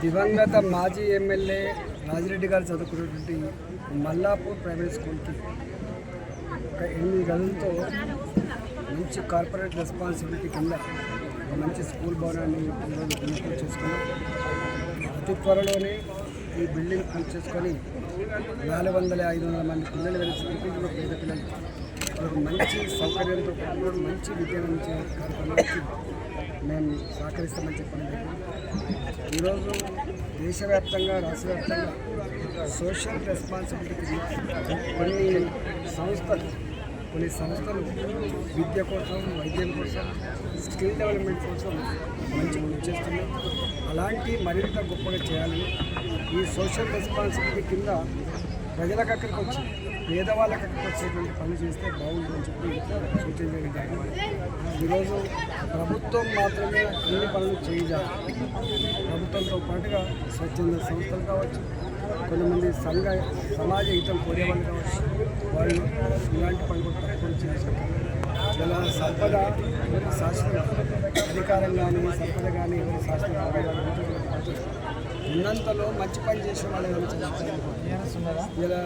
దివంగత మాజీ ఎమ్మెల్యే రాజిరెడ్డి గారు చదువుకున్నటువంటి మల్లాపూర్ ప్రైవేట్ స్కూల్కి ఒక 8 గదులతో మంచి కార్పొరేట్ రెస్పాన్సిబిలిటీ కింద ఒక మంచి స్కూల్ భవనాన్ని ఈరోజు కొనుగోలు చేసుకున్నాం. అతి త్వరలోనే ఈ బిల్డింగ్ పూర్తి చేసుకొని 400-500 మంది పిల్లలు కలిసి చదువుకుంటున్న పేద పిల్లలు ఒక మంచి సౌకర్యంతో మంచి విద్యనంచే కార్యక్రమానికి మేము సహకరిస్తామని చెప్పడం జరిగింది. ఈరోజు దేశవ్యాప్తంగా రాష్ట్ర వ్యాప్తంగా సోషల్ రెస్పాన్సిబిలిటీ కొన్ని సంస్థలు విద్య కోసం, వైద్యం కోసం, స్కిల్ డెవలప్మెంట్ కోసం మంచి కృషి చేస్తున్నాయి. అలాంటి మరింత గొప్పగా చేయాలని ఈ సోషల్ రెస్పాన్సిబిలిటీ కింద ప్రజలకు అక్కడికి వచ్చి పేదవాళ్ళకి అక్కడికి వచ్చేటువంటి పనులు చేస్తే బాగుంటుందని చెప్పి సూచించడం జరిగింది. ఈరోజు ప్రభుత్వం మాత్రమే అన్ని పనులు చేయాలి. ప్రభుత్వంతో పాటుగా స్వచ్ఛంద సంస్థలు కావచ్చు, కొంతమంది సమాజ హితం కోరేవాళ్ళు కావచ్చు, వాళ్ళు ఇలాంటి పనులు తప్పకుండా చేశారు. ఇలా సంపద శాశ్వత అధికారం కానీ సంపద కానీ ఎవరి శాశ్వత ఉన్నంతలో మంచి పని చేసే వాళ్ళు ఇలా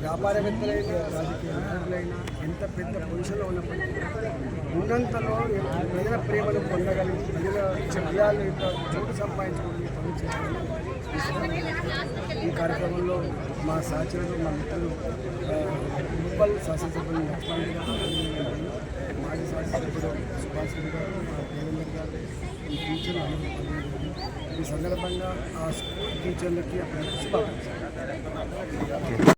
వ్యాపారవేత్తలైనా రాజకీయ నాయకులైనా ఎంత పెద్ద పొజిషన్లో ఉన్నప్పటికీ ఉన్నంతలో ప్రజల ప్రేమను పొందగలిగి ప్రజల విజయాలు చోటు సంపాదించుకుని పనులు చేయాలని ఈ కార్యక్రమంలో మా సహచరులు, మా మిత్రులు ముప్పల్ శాసనసభ్యులు లక్ష్మణ్ గారు, మాజీ శాసనసభ్యుడు సుభాష్ రెడ్డి గారు, దేవేందర్ గారు, ఈ టీచర్లు ఈ సందర్భంగా ఆ స్కూల్ టీచర్లకి అక్కడ శుభాకాంక్షలు.